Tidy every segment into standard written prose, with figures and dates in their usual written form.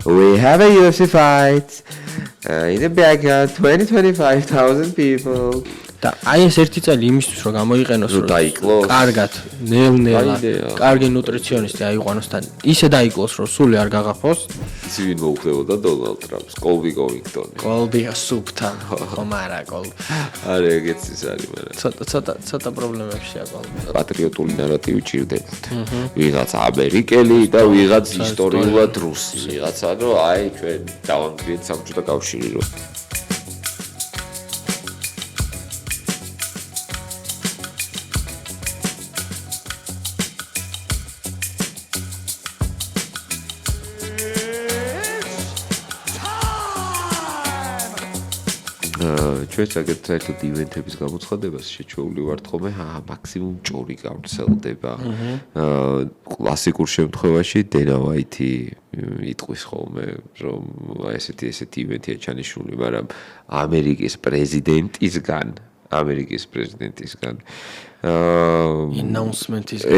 We have a UFC fight in the backyard, 20-25,000 people. და აი ეს ერთი წელი იმისთვის რომ გამოიყენოს რომ დაიკლოს. კარგად, ნელ-ნელა, კარგი ნუტრიციონისტი აიყვანოს და ისე დაიკლოს რომ სული არ გაღაფოს. Ისინი მოუხდებოდა დონალდ ტრამპს, კოლბი გოვინგტონი. კოლბია სუპთან, ხომ არა კოლბი. არა ეგეც ის არის, მაგრამ ცოტა პრობლემებშია კოლბი. პატრიოტული ნარატივი ჭირდებათ. ვიღაც ამერიკელი და ვიღაც ისტორიულად რუსი. ვიღაცა რომ აი ჩვენ დავანგრიეთ საბჭოთა კავშირი რომ ჩვენ საკეთრაერთოდ ივენთების გამოცხადებას შეჩვეული ვართ ხოლმე მაქსიმუმ ჭორი გავრცელდება. კლასიკურ შემთხვევაში დენა ვაითი იტყვის ხოლმე რომ ესეთი ივენთია ჩანიშნული, მაგრამ ამერიკის პრეზიდენტისგან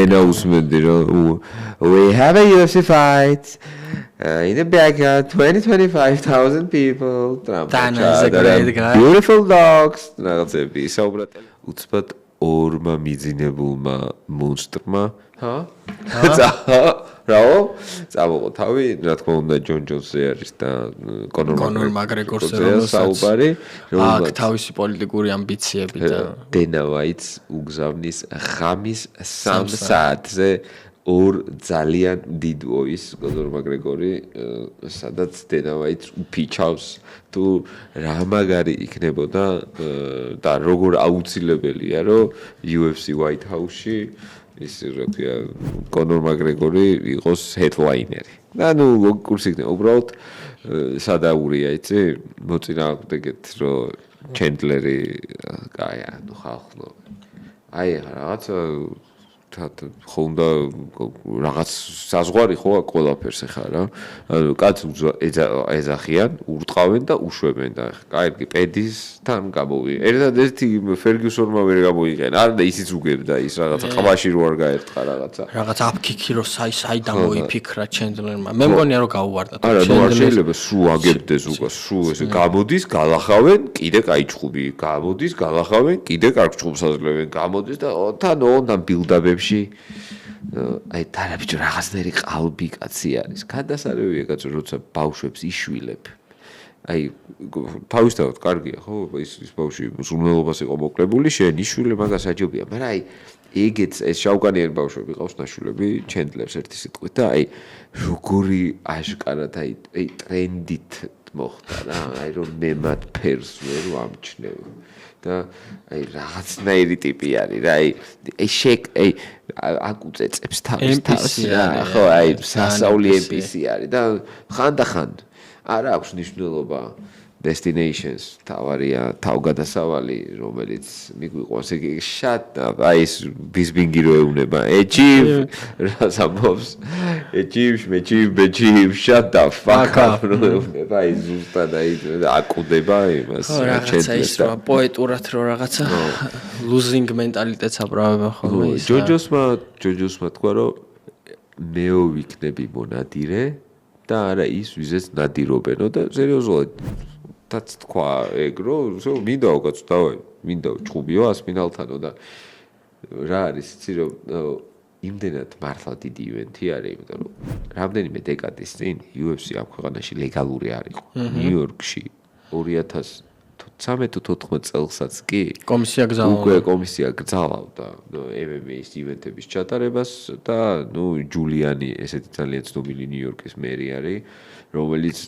announcement რომ we have a UFC fight in the backyard, 20-25,000 people. Dana is a great guy. Beautiful dogs. რაღაცები საუბრად უცბად ორმა მიძინებულმა მონსტრმა. რაო? წამოყო თავი, რა თქმა უნდა ჯონ ჯონსზე არის და კონორ მაკგრეგორზე საუბარი, რომელსაც თავისი პოლიტიკური ამბიციები და დენა ვაიტს უგზავნის ღამის 3 საათზე ორ ძალიან დიდ ვოის კონორ მაკგრეგორი, სადაც დენა ვაიტს უფიჩავს თუ რა მაგარი იქნებოდა და როგორ აუცილებელია რომ UFC White House-ში ის რა ქვია კონორ მაკგრეგორი იყოს ჰედლაინერი. და ნუ კურსი იქნება უბრალოდ სადაურია იცი მოწინააღმდეგეთ რომ ჩენდლერი კაია ნუ ხალხო აი რაღაცა ხონდა რაღაც საზღვარი ხო ყველაფერს ეხა რა ანუ კაც ეძახიან ურტყავენ და უშვებენ და კარგი პედისთან გამოვი ერთადერთი ფერგიუსონმა ვერ გამოიყენა არა და ისიც უგებდა ის რაღაცა ყბაში რო არ გაერტყა რაღაც აფქიქი რო საიდან მოიფიქრა ჩენდლერმა მე მგონია რომ გაუვარდა არა ნუ არ შეიძლება სულ აგებდეს უკვე სულ ესე გამოდის გალახავენ კიდე კაი ჭუბი გამოდის გალახავენ კიდე კარგ ჭუბს აძლევენ გამოდის და თან ონდან ბილდაპებში აი დარაბიჯო რაღაცნაირი ყალბი კაცი არის. გადასარევია კაცო, როცა ბავშვებს იშვილებ. აი თავისთავად კარგია, ხო? ის ბავშვი მზრუნველობას იყო მოკლებული, შენ იშვილე მაგას აჯობია, მაგრამ აი ეგეც ეს შავკანიანი ბავშვები ყავს ნაშვილები, ჩენდლერს ერთი სიტყვით და აი როგორი აშკარად აი ტრენდით მოხდა რა, აი რომ მე მათ ფერს ვერ ვამჩნევ. და აი რაღაცნაირი ტიპი არის რა აი აკუწეწებს თავს რა ხო აი სასაული NPC არის და ხანდახან არა აქვს მნიშვნელობა destinations თავარია თავგადასავალი რომელიც მიგვიყვანს იგი shut up აი ეს ბიზბინგი რო ეუნება achieve რას ამბობს achieve shut the fuck up რო ეუნება აი ზუსტად აი აკუდება იმას ჩენდლერს და პოეტურად რო რაღაცა losing mentality-ს აბრავება ხოლმე ის ჯოჯოსმა თქვა რომ მეო ვიქნები მონადირე და არა ის ვიზეც ნადირობენო და სერიოზულად თაც თქვა ეგ რომ მინდა უკაც დავაი მინდა ჭუბიო ასპინალთანო და რა არის იცი რომ იმდენად მართლა დიდი ივენთი არის იმიტომ რომ რამდენიმე დეკადის წინ UFC ამ ქვეყანაში ლეგალური არ იყო ნიუ-იორკში 2013-14 წელსაც კი კომისია გძალავდა MMA-ის ივენთების ჩატარებას და ნუ ჯულიანი ესეთი ძალიან ცნობილი ნიუ-იორკის მერი არის რომელიც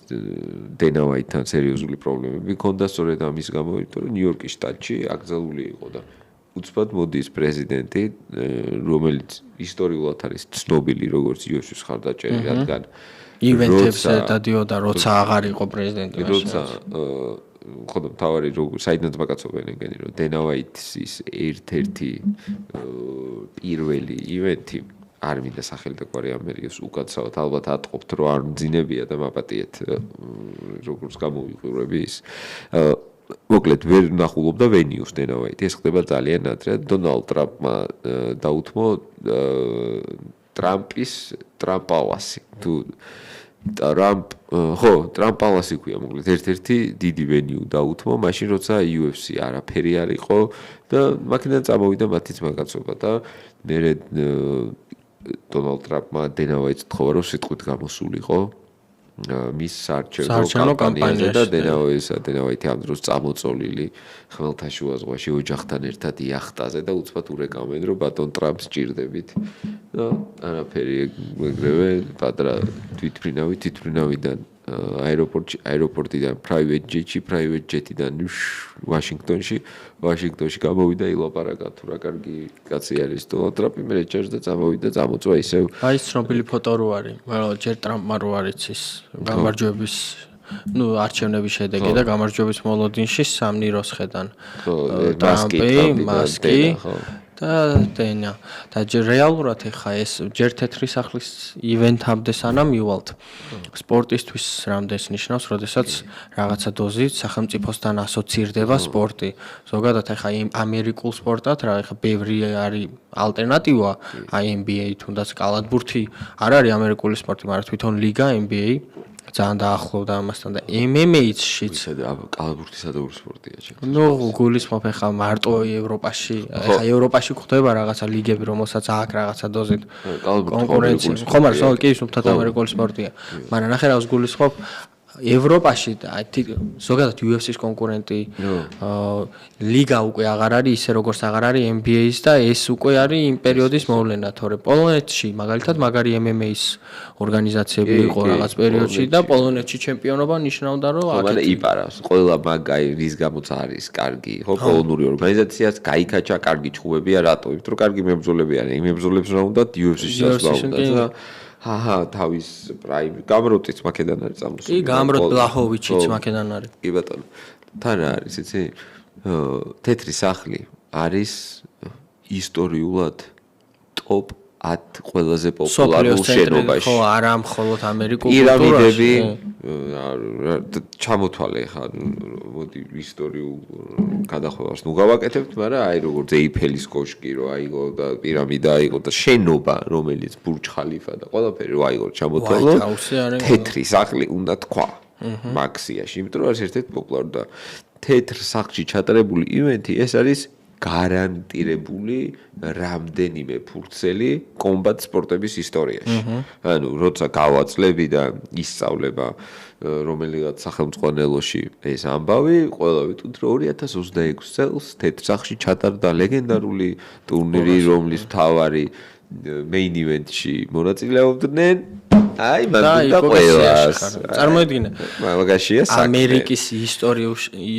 დენა ვაიტთან სერიოზული პრობლემები ჰქონდა სწორედ ამის გამო, იმიტომ რომ ნიუ-იორკის შტატში აკრძალული იყო და უცბად მოდის პრეზიდენტი, რომელიც ისტორიულად არის ცნობილი როგორც UFC-ის ხარდაჭერი, რადგან ივენთებზე დადიოდა, როცა აღარ იყო პრეზიდენტი. როცა ხოდა თავარი საიდანაც მაკაცობენ ეგენი რომ დენა ვაიტის ერთ-ერთი პირველი ივენთი არ მინდა სახელი და კვარი ამერიკას უკაცრავად ალბათ ატყობთ რომ არ მძინებია და მაპატიეთ როგორც გამოვიყურები ის მოკლედ ვერ ნახულობდა ვენიუს დენა ვაიტი ეს ხდება ძალიან ადრე დონალდ ტრამპმა დაუთმო ტრამპის ტრამპავასი თუ ტრამპ პალასი ქვია მოკლედ ერთ-ერთი დიდი ვენიუ დაუთმო მაშინ როცა UFC არაფერი არ იყო და მაქედან წამოვიდა მათიც მაგაცობა და მე დონალდ ტრამპმა დენა ვაიტს თხოვა რომ სიტყვით გამოსულიყო მის საარჩევნო კამპანიაზე და დენა ვაიტი ამ დროს წამოწოლილი ხმელთაშუა ზღვაში ოჯახთან ერთად იახტაზე და უცბად ურეკავენ რომ ბატონ ტრამპს ჭირდებით და არაფერი ეგრევე პატარა თვითმფრინავიდან აეროპორტიდან private jet-დან ვაშინგტონში გამოვიდა ილაპარაკა თუ რა კარგი კაცი არის დონალდ ტრამპი მე ჭერს და წამოვიდა წამოწვა ისევ აი ცნობილი ფოტო რო არის ჯერ ტრამპმა რო არის ის გამარჯვების არჩევნების შედეგი და გამარჯვების მოლოდინში სამნიროს ხედან მასკი და დენა და რეალურად ეხა ეს ჯერ თეთრი სახლის ივენთამდე სანამ ივალთ სპორტისთვის რამდენს ნიშნავს, როდესაც რაღაცა დოზით სახელმწიფოსთან ასოცირდება სპორტი. ზოგადად ეხა ამერიკულ სპორტად რა ეხა ბევრი არის ალტერნატივა აი NBA თუნდაც კალათბურთი არ არის ამერიკული სპორტი, მაგრამ თვითონ ლიგა NBA ძალიან დაახლოვდა ამასთან და MMA-შიც კალათბურთი სადაური სპორტია ჩემთვის. გულისხმობ ეხა მარტო ევროპაში, ეხა ევროპაში ხდება რაღაცა ლიგები, რომელსაც აქ რაღაცა დოზით კონკურენცია. ხო, მაგრამ კი სულთად ამერიკული სპორტია. მაგრამ ნახე რა გულისხმობ ევროპაში ზოგადად UFC-ს კონკურენტი ლიგა უკვე აღარ არის ისე როგორც აღარ არის NBA-ს და ეს უკვე არის იმ პერიოდის მოვლენა, თორე პოლონეთში მაგალითად მაგარი MMA-ს ორგანიზაციები იყო რაღაც პერიოდში და პოლონეთში ჩემპიონობა ნიშნავდა რომ აქ იპარავს ყველა მაგაი რის გამოც არის კარგი ხო პოლონური ორგანიზაციაც გაიქაჩა კარგი ჭუებია რატო? იმიტომ რომ კარგი მებრძოლები არიან, იმ მებრძოლებს რა უნდა UFC-ში დასვლა უნდა თავის პრაიმ გამროტიც მაკედან არის წამოსული. კი, გამროტ ბლაჰოვიჩიც მაკედან არის. კი ბატონო. თან რა არის, იცი? თეთრი სახლი არის ისტორიულად ტოპ 10 ყველაზე პოპულარულ შენობაში. ხო, არა მხოლოდ ამერიკულ კულტურაში. ჩამოთვალე ხა, მოდი ისტორიულ გადახვევას ნუ გავაკეთებთ, მაგრამ აი როგორც ეიფელის კოშკი რო აიღო და პირამიდა აიღო და შენობა, რომელიც ბურჯ ხალიფა და ყველაფერი რო აიღო ჩამოთვალო. თეთრი სახლი უნდა თქვა. მაქსიაში, იმიტომ რომ არის ერთ-ერთი პოპულარული და თეთრ სახლში ჩატარებული ივენთი ეს არის გარანტირებული რამდენიმე ფურცელი კომბატ სპორტების ისტორიაში. ანუ როცა გავაწლები და ისწავლება რომელიღაც სახელმწიფოელოში ეს ამბავი, ყველა ვიტყვით რომ 2026 წელს თეთრ სახლში ჩატარდა ლეგენდარული ტურნირი, რომლის მთავარი main event-ში მონაწილეობდნენ აი მაგდა ყველას. წარმოედგინე. მაგაშია საქმე. ამერიკის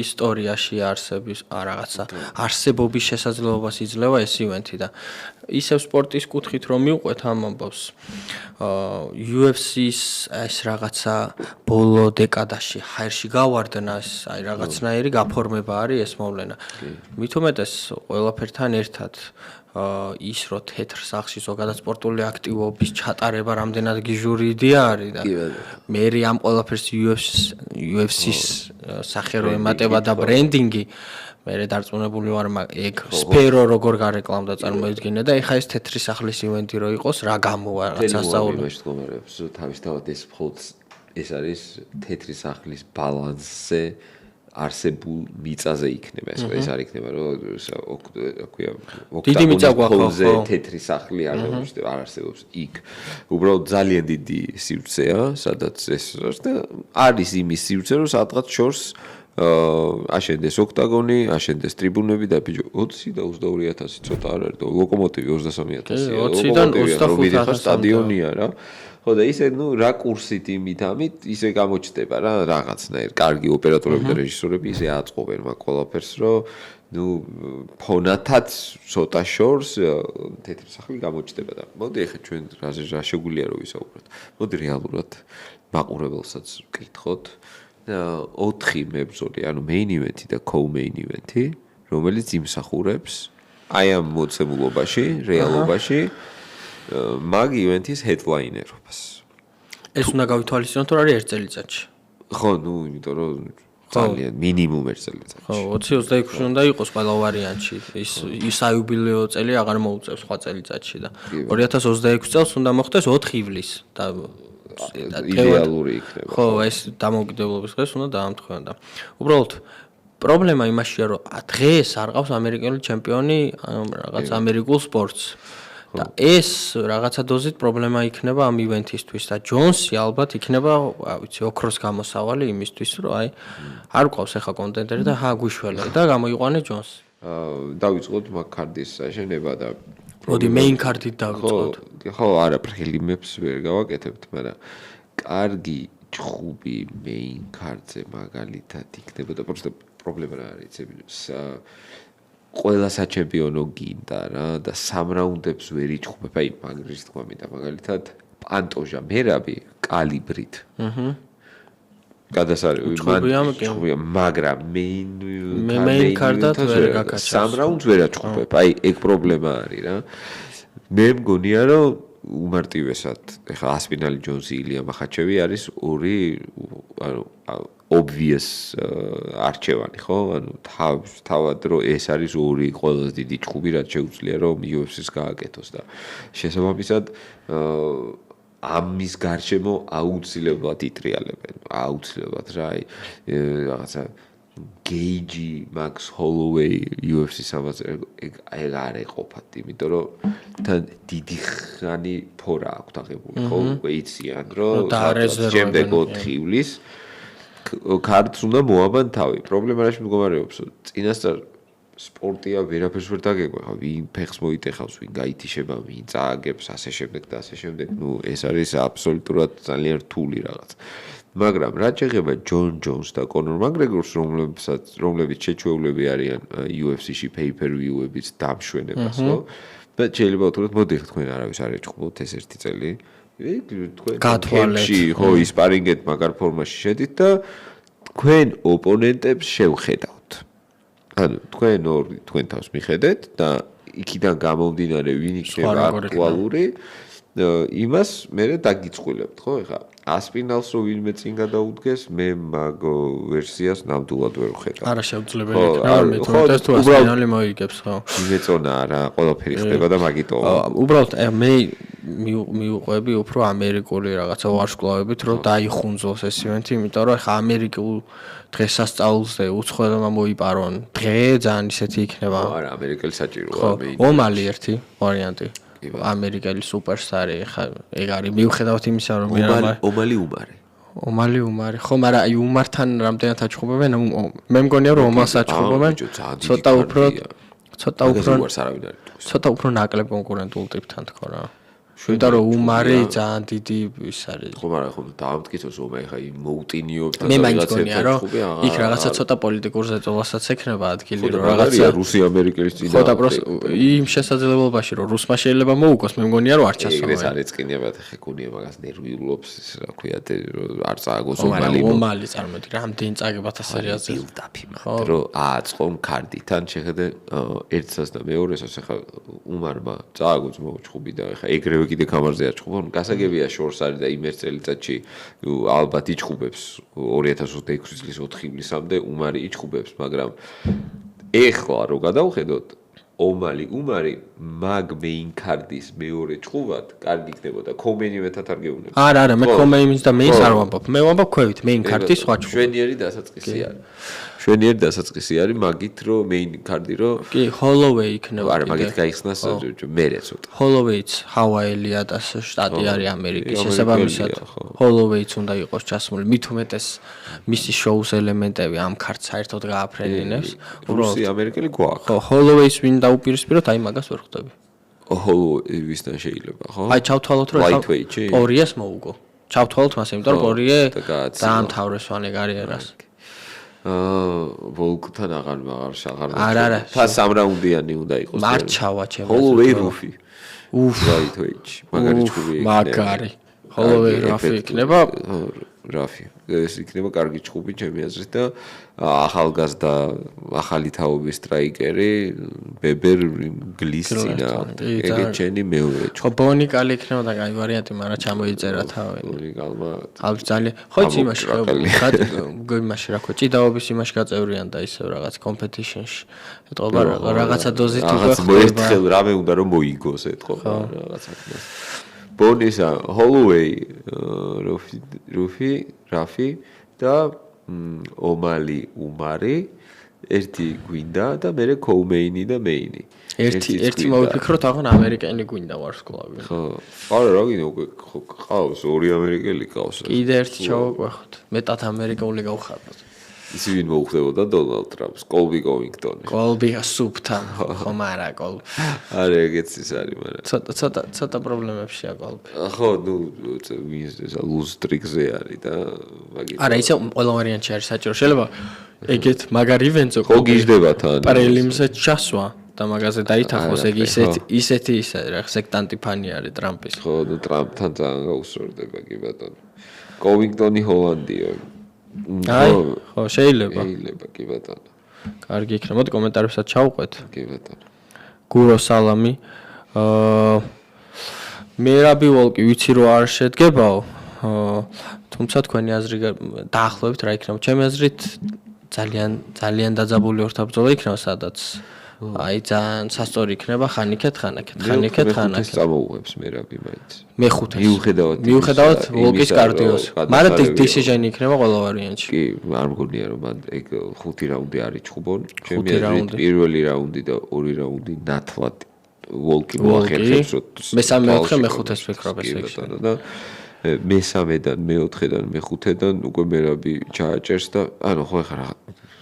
ისტორიაში არსების რაღაცა არსებობის შესაძლებლობას იძლევა ეს ივენთი და ისევ სპორტის კუთხით რომ მივყვეთ ამ ამბავს. UFC-ს ეს რაღაცა ბოლო დეკადაში ჰაერში გავარდნა ეს აი რაღაცნაირი გაფორმება არის ეს მოვლენა. მით უმეტეს ყველაფერთან ერთად ის რო თეთრ სახლში ზოგადად სპორტული აქტივობის ჩატარება რამდენად გიჟურიდია არის და მე ამ ყველაფერს UFC-ს სახერო ემატება და ბრენდინგი მე დარწმუნებული ვარ ეგ სფერო როგორ გარეკლამდა წარმოედგინე და ეხა ეს თეთრი სახლის ივენთი რო იყოს რა გამოვა რაღაც ასწავლე მე შეგომარებს თავისთავად ეს მხოლოდ ეს არის თეთრი სახლის ბალანსზე არსებულ მიწაზე იქნება ეს არ იქნება რომ აქვია დიდი მიწა გვაქვს თეთრი სახლი არ არსებობს იქ უბრალოდ ძალიან დიდი სივრცეა სადაც ეს არის იმის სივრცე რომ სადღაც შორს აშენდეს ოქტაგონი, აშენდეს ტრიბუნები და ბიჭო 20 და 22000 ცოტა არ არის და ლოკომოტივი 23000-ია. 20-დან 25,000 სტადიონია რა. ხო და ისე ნუ რა კურსით იმით ამით ისე გამოჩნდება რა რაღაცნაირ კარგი ოპერატორები და რეჟისორები ისე აწყობენ მაგ ყველაფერს რომ ნუ ფონათაც ცოტა შორს თეთრი სახლი გამოჩნდება და მოდი ახლა ჩვენ რა შეგვიძლია რომ ვისაუბროთ. მოდი რეალურად მაყურებელსაც ვკითხოთ. 4 მებრძოლი, ანუ main event-ი და co-main event-ი, რომელიც იმსახურებს აი ამ მოცემულობაში, რეალობაში მაგ event-ის headliner-ობას. ეს უნდა გავითვალისწინოთ, რომ არის 1 წელიწადში. ხო, ნუ, იმიტომ რომ ძალიან მინიმუმ 1 წელიწადში. ხო, 20-26-ში უნდა იყოს ყველა ვარიანტში. ის საიუბილეო წელი აღარ მოუწევს სხვა წელიწადში და 2026 წელს უნდა მოხდეს 4 ივლისს და იდეალური იქნება. ხო, ეს დამოუკიდებლობის დღეს უნდა დაამტყევან და უბრალოდ პრობლემა იმაშია, რომ დღეს არ ყავს ამერიკელი ჩემპიონი რაღაც ამერიკულ სპორტს. და ეს რაღაცა დოზით პრობლემა იქნება ამ ივენთისთვის და ჯონსი ალბათ იქნება, ვიცი, ოქროს გამოსავალი იმისთვის, რომ აი არ ყავს ახლა კონტენტერი და გვიშველე და გამოიყვანე ჯონსი. დავიწყოთ მაგ-ქარდის აშენება და მოდი main card-ით დავიწყოთ. ხო, არა, პრელიმებს ვერ გავაკეთებთ, მაგრამ კარგი ჭხუბი main card-ზე მაგალითად იქნებოდა, просто პრობლემა რა არის, ყველა საჩემპიონო გინდა რა და 3 რაუნდებს ვერ იჭხუბებ, აი მაგრის თქვა მინდა მაგალითად პანტოჟა მერაბი კალიბრით. გადასარევი მაგრამ main card-ად ვერ გაკაჩავს. 3 რაუნდს ვერ აჭხუბებ, აი ეგ პრობლემა არის რა. მე მგონია რომ უმარტივესად ეხლა ასპინალი ჯონსი ილია მახაჩევი არის ორი ანუ obvious არჩევანი ხო? ანუ თავად რომ ეს არის ორი ყველაზე დიდი ჭხუბი რაც შეუძლია რომ UFC-ს გააკეთოს და შესაბამისად ამის გარშემო აუცილებლად იტრიალებენ. აუცილებლად რა აი რაღაცა გეიჯი, მაქს ჰოლოვეი UFC-ს ამაზე ეგ არ ეყოფათ, იმიტომ რომ თან დიდი ხანი ფორა აქვთ აღებული, ხო? უკვე იციან რომ შემდეგ 4 ივლისს ქარდს უნდა მოაბან თავი. პრობლემა რაში მდგომარეობს? წინასწარ სპორტია ვერაფერს ვერ დაგეგმა, ვინ ფეხს მოიტეხავს, ვინ გაითიშება, ვინ წააგებს, ასე შემდეგ და ასე შემდეგ. ნუ ეს არის აბსოლუტურად ძალიან რთული რაღაც. მაგრამ რაც შეეხება ჯონ ჯონს და კონორ მაკგრეგორს, რომლებიც შეჩვეულები არიან UFC-ში pay-per-view-ების დამშვენებას, ხო? და შეიძლება ვთქვათ, მოდი თქვენ არავის არ ეჭყობთ ეს ერთი წელი. თქვენ გათვალეთ, ხო, ისპარინგეთ მაგარ ფორმაში შედით და თქვენ ოპონენტებს შევხედავთ. ანუ თქვენ თავს მიხედეთ და იქიდან გამომდინარე ვინ იქნება აქტუალური იმას მე დაგიწყვილებთ, ხო? ეხლა ასპინალს რო ვინმე წინ გადაუდგეს, მე მაგ ვერსიას ნამდვილად ვერ ვხედავ. არა შეუძლებელი იქნება, მე თვითონ თუ ასპინალი მოიგებს, ხო? იმეწონა რა, ყველაფერი ხდება და მაგიტო. უბრალოდ მე მიუყვები უფრო ამერიკული რაღაცა ვარსკვლავებით, რომ დაიხუნძოს ეს ივენთი, იმიტომ რომ ხა ამერიკულ დღესასწაულზე უცხოელმა მოიპარონ. დღე ძალიან ისეთი იქნება. არა, ამერიკელი საჭიროა მე. ომალი ერთი ვარიანტი. ამერიკელი სუპერსტარი, ხა ეგ არის მიუხედავად იმისა, რომ ომალი უმარი. ხო, მაგრამ აი უმართან რამდენად აჩხუბებენ, მე მგონია რომ ომალს აჩხუბებენ. ცოტა უფრო ნაკლებ კონკურენტულ ტიპთან თქო რა. შევიდა რომ უმარი ძალიან დიდი ის არის. ხო, მაგრამ ხო დაამტკიცოს ომე ხა იმ მოუტინიობთ და რაღაცა რო იქ რაღაცა ცოტა პოლიტიკურ ზეწოლასაც ექნება ადგილი რომ რაღაცა რუსი ამერიკელის წინა. ხო და პროს იმ შესაძლებლობაში რომ რუსმა შეიძლება მოუგოს, მე მგონია რომ არ ჩასვლა. ეს არის წკინებად ხე გუნია მაგას ნერვიულობს, რა ქვია, არ წააგოს ომალი წარმოიდგინე, რამდენი წაგებათ ასერიაზე. ბილდაპი მაგრამ რომ ააწყომ ქარდიდან შეხედე ერთსაც და მეორესაც ხა უმარმა წააგოს მოუჭხუბი და ხა ეგრევე კიდე კამარზე აჭყუბა. გასაგებია შორს არის და იმ ერთ წელიწადში ალბათ იჭყუბებს 2026 წლის 4 ივლისამდე უმარი იჭყუბებს, მაგრამ ეხლა რო გადავხედოთ ომალი მაგ main card-ის მეორე ჭყუბად კარგი იქნებოდა კომენივეთად არ გეუბნები. არა, მე კომენივით და მეის არ ვამბობ. მე ვამბობ ქვევით main card-ის სხვა ჭყუბი. შვენიერი დასაწყისი არის. შვენიერი დასაწყისი არის მაგით რომ main card-ი რომ კი, Holloway იქნება. არა, მაგით გაიხსნას მერე ცოტა. Holloway-ც ჰავაილია და შტატი არის ამერიკის. შესაბამისად Holloway-ც უნდა იყოს ჩასმული. მით უმეტეს მისი შოუს ელემენტები ამ card-ს საერთოდ გააფრენინებს. რუსი ამერიკელი გვაქვს. ხო, Holloway-ს ვინ დაუპირისპიროთ, აი მაგას ვერ ხვდები. Holloway-ვისთან შეიძლება, ხო? აი ჩავთვალოთ რომ ორიეს მოუგო. ჩავთვალოთ მას, იმიტომ რომ ორიე დაამთავრესვანე კარიერას. ვოლკთან აღარ არა. თა 3 რაუნდიანი უნდა იყოს. მარჩავა ჩემს. Holloway რუფი. Lightweight. მაგარი ჭუბი იქნება. მაგარი. Holloway რაფი იქნება. რაფი. ეს იქნება კარგი ჭუბი ჩემი აზრით და ახალგაზრდა ახალი თაობის სტრაიკერი ბებერ გლის წინა. ეგ ჩენი მეორე ჭუბი. ხო ბონიკალი იქნება და კაი ვარიანტი, მაგრამ ჩამოიწერა თავი. ბონიკალმა. ალბათ ძალიან. ხო იცი იმაში იმაში რა ქვია, ჭიდაობის იმაში გაწევრიან და ისევ რაღაც competition-ში. ეთყობა რაღაცა დოზით რაღაც მოერთხელ რამე უნდა რომ მოიგოს ეთყობა რაღაცა. ბონისა ჰოლუეი რაფი და ომალი უმარი ერთი გვინდა და მე კოუმეინი და მეინი ერთი მოვიფიქროთ აღარ ამერიკელი გვინდა ვარსკვლავი ხო არა რა გინდა უკვე ყავს ორი ამერიკელი ყავს კიდე ერთი ჩავაყვეხოთ მეტად ამერიკული გავხარდოთ ისი ვინ მოუხდებოდა დონალდ ტრამპს კოლბი კოვინგტონი კოლბი სუპთან ხო მარა კოლბი არა ეგეც ის არის მაგრამ ცოტა პრობლემებშია კოლბი ხო ნუ ვინს ეს ლუზ ტრიკზე არის და მაგით არა ისე ყველა ვარიანტი არის საჭირო შეიძლება ეგეთ მაგარი ივენტზე ხო გიждდება თან პრელიმზე ჩასვა და მაგაზე დაითანხოს ეგ ისეთი რა სექტანტი ფანი არის ტრამპის ხო ნუ ტრამპთან ძალიან გაუსწორდება კი ბატონო კოვინგტონი ჰოლანდია აი ხო შეიძლება კი ბატონო კარგი იქნება მოდი კომენტარებსაც ჩავყვეთ კი ბატონო გურო სალამი მერაბი ვოლკი ვიცი რომ არ შედგებაო თუმცა თქვენი აზრი დაახლოებით რა იქნება ჩემი აზრით ძალიან დაძაბული ორთაბრძოლა იქნება სადაც აი ძალიან სასწორი იქნება ხანიკეთ წამოუღებს მერაბი მაინც მეხუთეს მიუხედავად ვოლკის კარდიოს მაგრამ დისიჟენი იქნება ყველა ვარიანტში კი არ მგონია რომ მან ეგ 5 რაუნდი არის ჩხუბონ ჩემი აზრით პირველი რაუნდი და ორი რაუნდი ნათლად ვოლკი მოახერხებს მესამე მეოთხე მეხუთეს ვფიქრობ ესე და მესამედან მეოთხედან მეხუთედან უკვე მერაბი ჩააჭერს და ანუ ხო ეხლა რა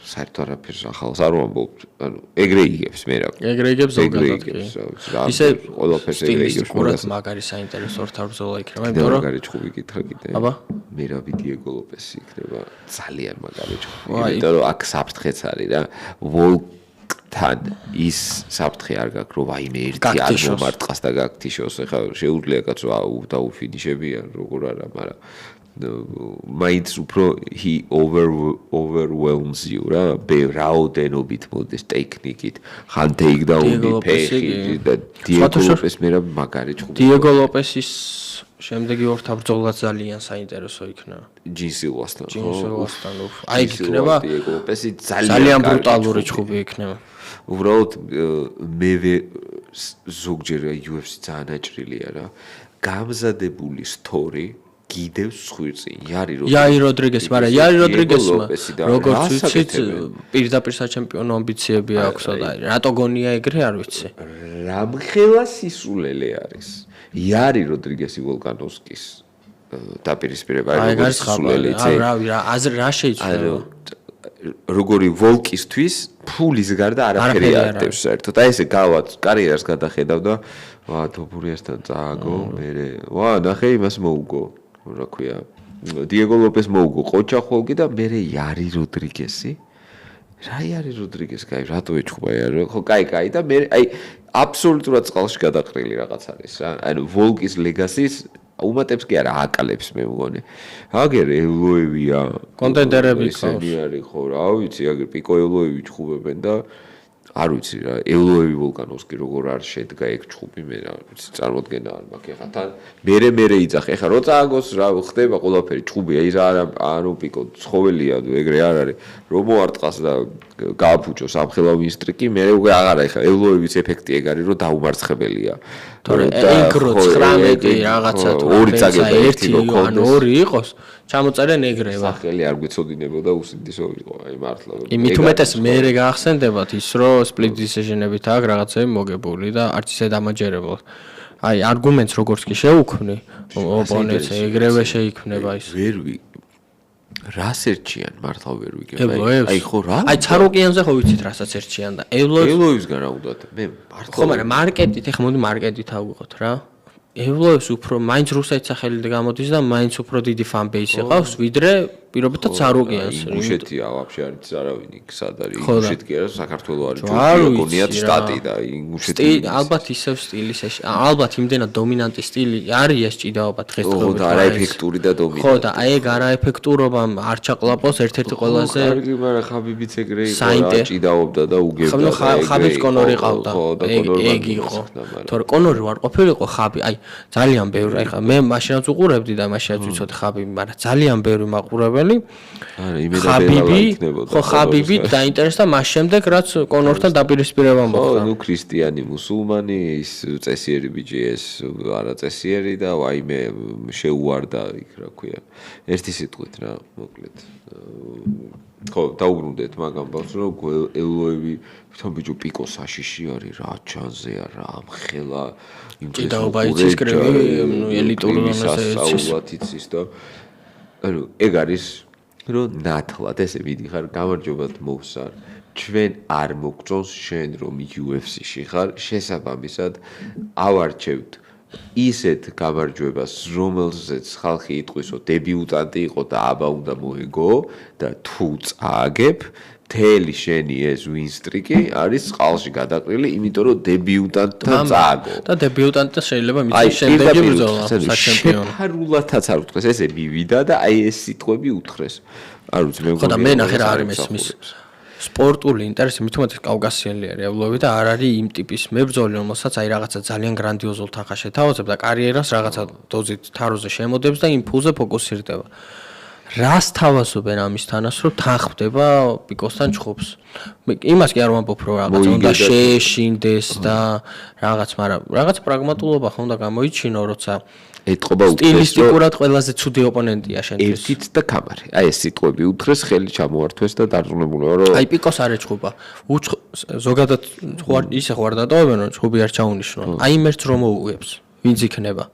საერთოდ არაფერს ახალს არ ვამბობ ანუ ეგრე იგებს მერაბი ეგრე იგებს ზოგადად კი ისე ყველაფერს ეგრე იგებს ყურად მაგარი საინტერესო ორთაბრძოლა იქნება იმიტომ რომ მაგარი ჩხუბი გითხრა კიდე აბა მერაბი დიეგო ლოპესი იქნება ძალიან მაგარი ჩხუბი იმიტომ რომ აქ საფრთხეც არის რა თან ის საფრთხე არ გაქვს რომ ვაიმე ერთი არ მომარტყას და გაგთიშოს ეხლა შეუძლია კაცო დაუფინიშებიან როგორ არა მაგრამ მაინც უფრო he overwhelms you რა რაოდენობით მოდის ტექნიკით ხან ტეიქდაუნი ფეხი და დიეგო ლოპეს მერაბი მაგარი ჩხუბი დიეგო ლოპესის შემდეგი ორთაბრძოლაც ძალიან საინტერესო იქნება ჯინ სილვასთან აი იქნება დიეგო ლოპესი ძალიან ბრუტალური ჩხუბი იქნება უბრალოდ მე ზოგჯერ UFC ძალიან აჭრილია რა გამზადებული სტორი კიდევ სხვირწი იარი როდრიგესი მაგრამ იარი როდრიგესმა როგორც ვიცით პირდაპირ საჩემპიონო ამბიციები აქვს და რატო გონია ეგრე არ ვიცი რამხელა სისულელე არის იარი როდრიგესი ვოლკანოვსკის დაპირისპირება არის სისულელე იცი რა აზრი რა შეიძლება როგორი ვოლკისთვის ფულის გარდა არაფერი არ დევს საერთოდ აი ესე გავაც კარიერას გადახედავ და ვა დობურიასთან წააგო მე ვა ნახე იმას მოუგო რა ქვია დიეგო ლოპეს მოუგო ყოჩა ხოლგი და მე იარი როდრიგესი რა იარი როდრიგესი კაი რატო ეჩხუბა იარი ხო კაი და მე აი აბსოლუტურად წყალში გადაყრილი რაღაც არის რა ანუ ვოლკის ლეგასის უმატებს კი არა აკალებს მე მგონი აგერ ელოევია კონტენდერები ისინი არის ხო რა ვიცი აგერ პიკო ელოევი ჩხუბებენ და არ ვიცი რა ელოევი ვოლკანოვსკი როგორ არ შედგა ეგ ჩხუბი მე რა ვიცი წარმოდგენა არ მაქვს ეხლა თან მე იძახე ეხლა რო წააგოს რა ხდება ყველაფერი ჩხუბია ის არო პიკო ცხოველია ეგრე არ არის რომ მოარტყას და გააფუჭოს ამხელა ვინსტრიკი მე უკვე აღარა ეხლა ელოევის ეფექტი ეგ არის რომ დაუმარცხებელია თორე ეგრო 19 რაღაცა თუ ორი წაგება ერთი რო ანუ ორი იყოს ჩამოწერენ ეგრევა სახელი არ გვეცოდინებოდა უსინდისო იყო აი მართლა იმით უმეტეს მე გაახსენდებათ ის რომ split decision-ებით აქვს რაღაცები მოგებული და არც ისე დამაჯერებლად აი არგუმენტს როგორც კი შეუქმნი ოპონენტს ეგრევე შეიქმნება ის რას ერჩიან მართლა ვერ ვიგებ აი ხო რა აი ცაროკიანზე ხო ვიცით რასაც ერჩიან და ელოევისგან რა უნდა მე მართლა ხო მაგრამ მარკეტით ეხლა მოდი მარკეტით ავიღოთ რა ელოევს უფრო მაინც რუსეთის სახელით გამოდის და მაინც უფრო დიდი ფან ბეისი ყავს ვიდრე პირობითად ცაროკიანს ინგუშეთია ვაფშე არ იცის არავინ იქ სად არის ინგუშეთი კი არა საქართველო არის ჯორჯია გონიათ შტატი და ინგუშეთი ალბათ ისევ სტილის ალბათ იმდენად დომინანტი სტილი არის ეს ჭიდაობა დღესდღეობით ხო და არაეფექტური და დომინანტი ხო და აი ეგ არაეფექტურობა არ ჩაყლაპოს ერთ-ერთი ყველაზე კარგი მაგრამ ხაბიბიც ეგრე იყო ჭიდაობდა და უგებდა ხო ხაბიბს კონორი ყავდა ეგ იყო თორე კონორი ვარ ყოფილიყო ხაბი აი ძალიან ბევრი აი ხა მე მაშინაც უყურებდი და მაშინაც ვიცოდი ხაბი მაგრამ ძალიან ბევრი მაყურებელი მფლობელი. არა, იმენა იქნებოდა. ხო, ხაბიბი დაინტერესდა მას შემდეგ, რაც კონორთან დაპირისპირება მოხდა. ნუ ქრისტიანი, მუსულმანი, ის წესიერი ბიჭი ეს არა წესიერი და ვაიმე შეუვარდა იქ რა ქვია. ერთი სიტყვით რა, მოკლედ. ხო, დაუბრუნდეთ მაგ ამბავს, რომ ელოები თვითონ ბიჭო პიკო საშიში არის რა ჩანზეა რა ამხელა იმ ჭიდაობა იცის კრივი, ნუ ელიტური სასწაულად იცის და ანუ ეგ არის რომ ნათლად ესე მიდიხარ გამარჯობათ მოვსარ ჩვენ არ მოგწონს შენ რომ UFC-ში ხარ შესაბამისად ავარჩევთ ისეთ გამარჯვებას რომელზეც ხალხი იტყვისო დებიუტანტი იყო და აბა უნდა მოეგო და თუ წააგებ მთელი შენი ეს ვინსტრიკი არის წყალში გადაყრილი იმიტომ რომ დებიუტანტთან წააგო და დებიუტანტი შეიძლება მის შემდეგი ბრძოლა საჩემპიონო შეფარულათაც არ უთხრეს ესე მივიდა და აი ეს სიტყვები უთხრეს არ ვიცი მე ხო და მე ნახე რა არის მის სპორტული ინტერესი მithumetes კავკასიელი არის ებლოვი და არ არის იმ ტიპის მებრძოლი რომელსაც აი რაღაცა ძალიან გრანდიოზულ თანხა შეთავაზებს და კარიერას რაღაცა დოზით თაროზე შემოდებს და იმ ფულზე ფოკუსირდება რას თავაზობენ ამის თანას რომ თანხდება პიკოსთან ჩხუბს იმას კი არ ვამბობ რომ რაღაცა უნდა შეეშინდეს და რაღაც მაგრამ რაღაც პრაგმატულობა ხო უნდა გამოიჩინო როცა ეთყობა უთხეს სტილისტიკურად ყველაზე ცუდი ოპონენტია შენთვის ერთით და კამარი აი ეს სიტყვები უთხრეს ხელი ჩამოართვეს და დარწმუნებულა რომ აი პიკოს არ ეჩხუბა ზოგადად ისე ხوار დატოვებენ რომ ჩხუბი არ ჩაუნიშნო აი მერც რომ მოუგებს ვინც იქნება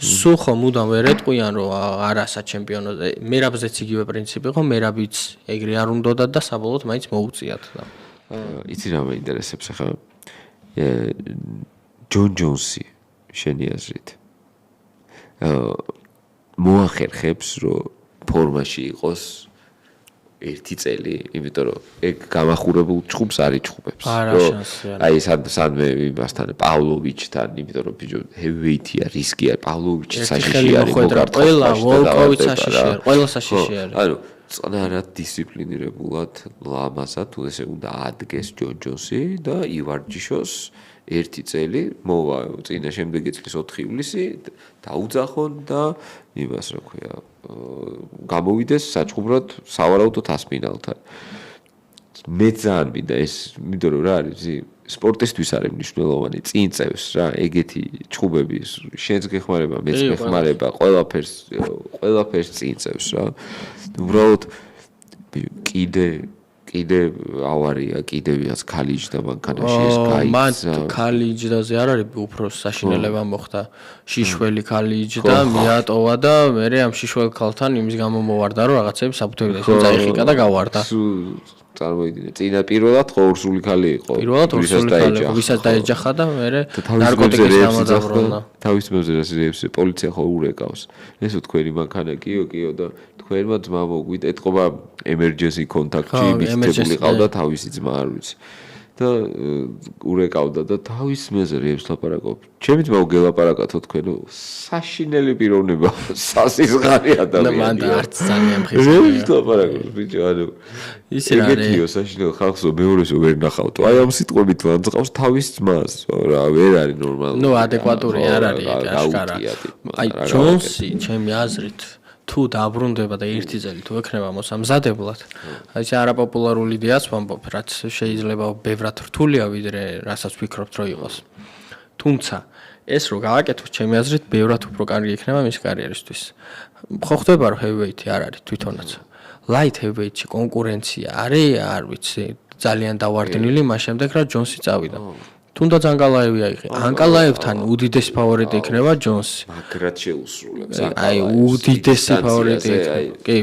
სულ ხო მუდამ ვერ ეტყვიან რომ არა საჩემპიონოზე მერაბზეც იგივე პრინციპი ხო მერაბიც ეგრე არ უნდოდა და საბოლოოდ მაინც მოუწიათ და იცი რა მეინტერესებს ახლა ჯონ ჯონსი შენი აზრით მოახერხებს რომ ფორმაში იყოს ერთი წელი, იმიტომ რომ ეგ გამახურებულ ჩხუბს არ იჩხუბებს. აი სადმე იმასთან პავლოვიჩთან, იმიტომ რომ ბიჭო ჰევიეითია, რისკია, პავლოვიჩი საშიში არის, ყველა ვოლკოვიც საშიში არის, ყველა საშიში არის. ანუ წნარად დისციპლინირებულად ლამაზად თუ ესე უნდა ადგეს ჯონ ჯონსი და ივარჯიშოს ერთი წელი მოვა წინა შემდეგი წლის 4 ივლისი დაუძახონ და იმას რა ქვია გამოვიდეს საჩხუბრად სავარაუდოდ ასპინალთან მე ძალიან მინდა ეს მინდა რომ რა არის სპორტისტვის არის მნიშვნელოვანი წინ წევს რა ეგეთი ჩხუბები შენს გეხმარება მეც მეხმარება ყველაფერს წინ წევს რა უბრალოდ კიდე ავარია კიდე ვიღაც ქალიჯდა მანქანაში ეს გაიცა მან ქალიჯდაზე არ არის უფრო საშინელება მოხდა შიშველი ქალიჯდა მიატოვა და მე ამ შიშველ ქალთან იმის გამო მოვარდა რომ რაღაცები საფუძველი და წაიხიკა და გავარდა წარმოიდგინე წინა პირველად ხო ურსული ქალი იყო პირველად ურსული ქალი იყო ვისაც დაეჯახა და მე ნარკოტიკის გამოდაბრუნა თავის მეზერას პოლიცია ხო ურეკავს ესო თქვენი მანქანა კიო და თქვენმა ძმა მოგვით ეთყობა ემერჯენსი კონტაქტში მისცებული ყავდა თავისი ძმა არ ვიცი და ურეკავდა და თავის მეზერებს ლაპარაკობ ჩემი ძმა უგელაპარაკათო თქვენო საშინელი პიროვნება სასიზღარი ადამიანი და არც ძალიან მხისარია ლაპარაკობს ბიჭო ანუ ისე რა ეგეთიო საშინელ ხალხსო მეორესო ვერ ნახავთო აი ამ სიტყვებით ლანძყავს თავის ძმას რა ვერ არის ნორმალური ნუ ადეკვატური არ არის აშკარა აი ჯონსი ჩემი აზრით თუ დაბრუნდება და ერთი წელი თუ ექნება მოსამზადებლად აი ეს არაპოპულარული იდეაც ვამბობ რაც შეიძლება ბევრად რთულია ვიდრე რასაც ვფიქრობთ რომ იყოს თუმცა ეს რო გააკეთოს ჩემი აზრით ბევრად უფრო კარგი იქნება მის კარიერისთვის ხო ხდება რომ ჰევიეითი არ არის თვითონაც light heavyweight-ში კონკურენცია არის არ ვიცი ძალიან დავარდნილი მას შემდეგ რა ჯონსი წავიდა თუნდაც ანკალაევი აიღე ანკალაევთან უდიდესი ფავორიტი იქნება ჯონსი მაგრად შეუსრულებს აი უდიდესი ფავორიტი კი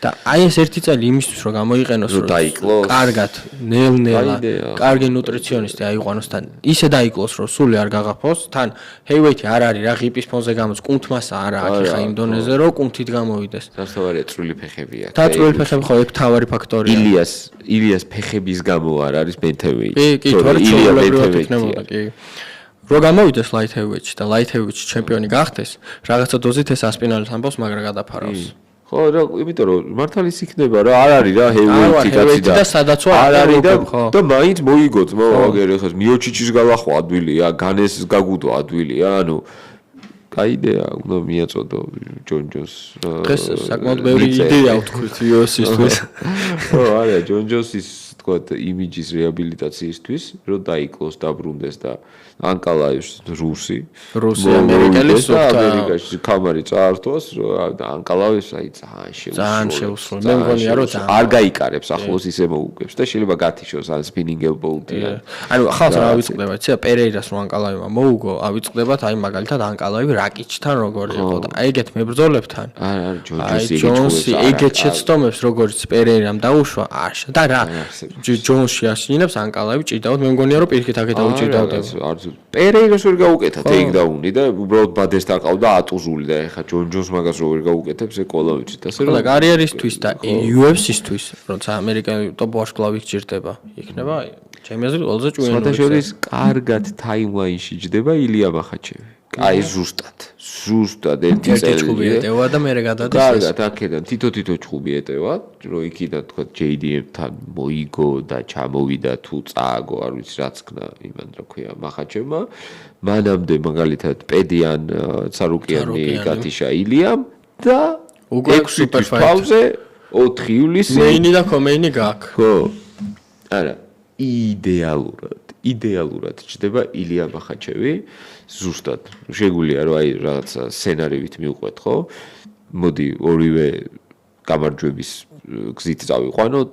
და აი ეს ერთი წელი იმისთვის რომ გამოიყენოს რომ კარგად ნელ-ნელა კარგი ნუტრიციონისტი აიყვანოს თან ისე დაიკლოს რომ სული არ გაღაფოს თან ჰევიეითი არ არის რა ღიპის ფონზე გამოც კუნთმასა არა აქ ხა იმ დონეზე რომ კუნთით გამოვიდეს სასწაულია წვრილი ფეხები აქვს და წვრილი ფეხები ხო ეგ თავარი ფაქტორია ილიას ფეხების გამო არ არის ბენთევეიტი კი თორე კი რო გამოვიდეს light heavyweight-ში და light heavyweight-ში ჩემპიონი გახდეს რაღაცა დოზით ეს ასპინალის ამბავს მაგრა გადაფარავს ხო რა იმიტომ რომ მართალიც იქნება რა არ არის რა ჰევიეითი კაცი და სადაც არ არის და მაინც მოიგო ძმა ვაგერ ეხლა მიოჩიჩის გალახვა ადვილია განეს გაგუდო ადვილია ანუ კაი იდეა, უნდა მიაწოდო ჯონ ჯონს. დღეს საკმაოდ ბევრი იდეა ვთქვით UFC-ისთვის. ხო, არა, ჯონ ჯონსის თქვა იმიჯის რეაბილიტაციისთვის, რომ დაიკლოს, დაბრუნდეს და ანკალაევს რუსი ამერიკელი ამერიკაში კამარი წაართვას, რომ ანკალაევს აი ძალიან შეუსრულო. მე მგონია რომ არ გაიკარებს ახლოს ისე მოუგებს და შეიძლება გათიშოს ან სპინინგ ელბოუთი. ანუ ახალს რა ავიწყდება, იცი, პერეირას რო ანკალაევმა მოუგო, ავიწყდებათ აი მაგალითად ანკალაევი რაკიჩთან როგორ იყო და აი ეგეთ მებრძოლებთან. არა, ჯონსი ეგეთ შეცდომებს როგორც პერეირამ დაუშვა, არშა და რა ჯონსი ასინებს ანკალაევი ჭიდაოდ მე მგონია რომ პირიქით აქეთ დაუჭიდავდება. პერეირას ვერ გაუკეთა ტეიქდაუნი და უბრალოდ ბადესთან ყავდა ატუზული და ეხა ჯონ ჯონს მაგას რო ვერ გაუკეთებს ეგ ყველა ვიცით ასე რომ და კარიერისთვის და UFC-ისთვის როცა ამერიკელი ტოპ ვარსკვლავი გჭირდება იქნება ჩემი აზრით ყველაზე ჭუენური. სხვადასხვა კარგად ტაიმლაინში ჯდება ილია მახაჩევი. აი ზუსტად ერთი ჭუბი ეტევა და მე გადადის. კარგად აქედან თითო ჭუბი ეტევა, რომ იქიდან თქვა JDM-თან მოიგო და ჩამოვიდა თუ წააგო, არ ვიცი რაც ქნა იმან რა ქვია მახაჩევმა. მანამდე მაგალითად პედიან ცარუკიანი გათიშა ილიამ და 6 თვის პაუზე 4 ივლისი მეინი და კომეინი გაქვს. ხო. არა, იდეალურად ჩდება ილია მახაჩევი. ზუსტად შეგვიძლია რომ აი რაღაცა სცენარივით მივყვეთ ხო მოდი ორივე გამარჯვების გზით წავიყვანოთ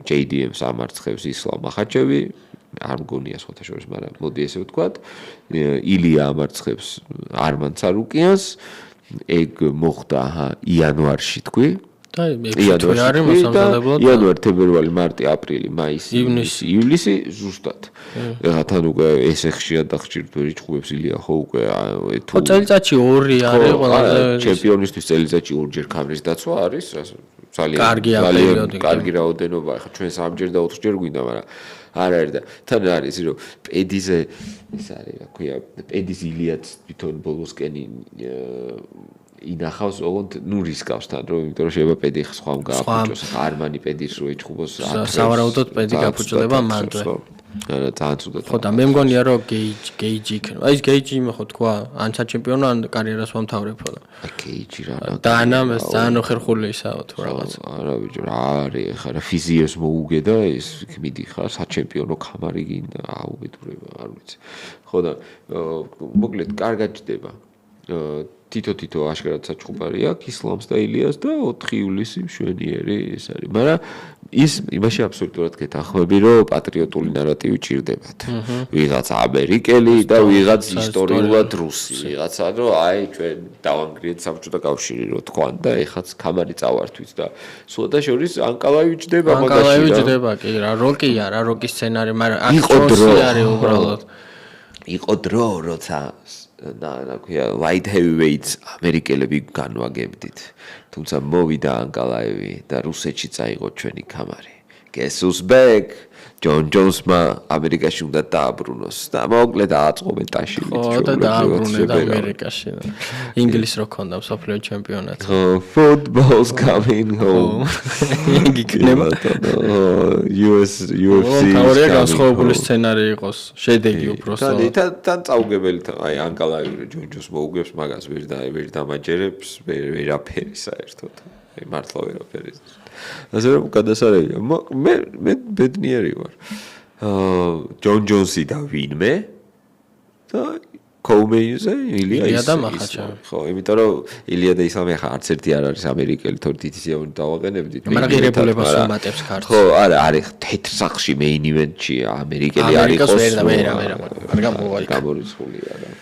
JDM-ს ამარცხებს ისლამ მახაჩევი არ მგონია სხვათაშორის მაგრამ მოდი ესე ვთქვათ ილია ამარცხებს არმან ცარუკიანს ეგ მოხდა იანვარში თქვი და იანვარ, თებერვალი, მარტი, აპრილი, მაისი, ივლისი ზუსტად. თან უკვე ესე ხშირად და ხშირად ვერ იჭუბებს ილია ხო უკვე თუ წელიწადში 2 არის ყველაზე ჩემპიონისთვის წელიწადში 2-ჯერ ქამრის დაცვა არის ძალიან კარგი რაოდენობა ხა ჩვენ 3-ჯერ და 4-ჯერ გვინდა მაგრამ არ არის და თან არის რომ პედიზე ეს არის რა ქვია პედის ილიაც თვითონ ბოლოსკენი ინახავს ოღონდ ნუ რისკავს თან რომ იმიტომ რომ შეიძლება პედი სხვამ გააფუჭოს არმანი პედის რო ეჭუბოს სავარაუდოდ პედი გაფუჭდება მანდვე არა ძალიან ცუდად ხო და მე მგონია რომ გეიჯი იქნება აი ეს გეიჯი მე ხო თქვა ან საჩემპიონო ან კარიერას მომთავრებოდა გეიჯი რა და ანამ ეს ძალიან ხერხული ისაა თუ რაღაც არა ბიჭო რა არის ხა რა ფიზიოს მოუგე და ეს მიდიხარ საჩემპიონო კამარი გინდა აუგედურება არ ვიცი ხო და მოკლედ კარგად ჯდება თითო აშკარად საჩხუბარი აქვს ისლამს და ილიას და 4 ივლისი მშვენიერი ეს არის მაგრამ ის იმაში აბსოლუტურად გეთანხმები რომ პატრიოტული ნარატივი ჭირდებათ ვიღაც ამერიკელი და ვიღაც ისტორიულად რუსი ვიღაცა რომ აი ჩვენ დავანგრიეთ საბჭოთა კავშირი რო თქვან და ეხაც კამარი წავართვით და სულთა შორის ანკალაევი ჯდება მაგაში ანკალაევი ჯდება კი რა როკია რა როკის სცენარი მაგრამ აქტიოსი არის უბრალოდ იყო დრო როცა და რა ქვია light heavyweights ამერიკელები განვაგებდით თუმცა მოვიდა ანკალაევი და რუსეთში წაიღო ჩვენი კამარი guess who's back ჯონ ჯონსმა ამერიკაში უნდა დააბრუნოს და მოკლედ ააწყობენ ტაშილით ხო და დააბრუნება ამერიკაში ინგლისს რო ქონდა მსოფლიო ჩემპიონატი football's coming home იქნება UFC თავია განსხვავებული სცენარი იყოს შედეგი უბრალოდ თან წაუგებელი აი ანკალაევი ჯონ ჯონს მოუგებს მაგას ვერ დამაჯერებს ვერაფერი საერთოდ მართლა ვერაფერი ასე რომ გადასარევია მე ბედნიერი ვარ ჯონ ჯონსი და ვინმე და კოუმეინზე ილია და მახაჩევი ხო იმიტომ რომ ილია და ისლამი ხა არც ერთი არ არის ამერიკელი თორე თითისია დავაყენებდით მაგრამ ღირებულებას უმატებს ქართს ხო არა არის თეთრ სახში მეინ ივენტში ამერიკელი არ იყოს ამერიკას ვერ და ვერ არ გამოვაი გამორიცხულია რა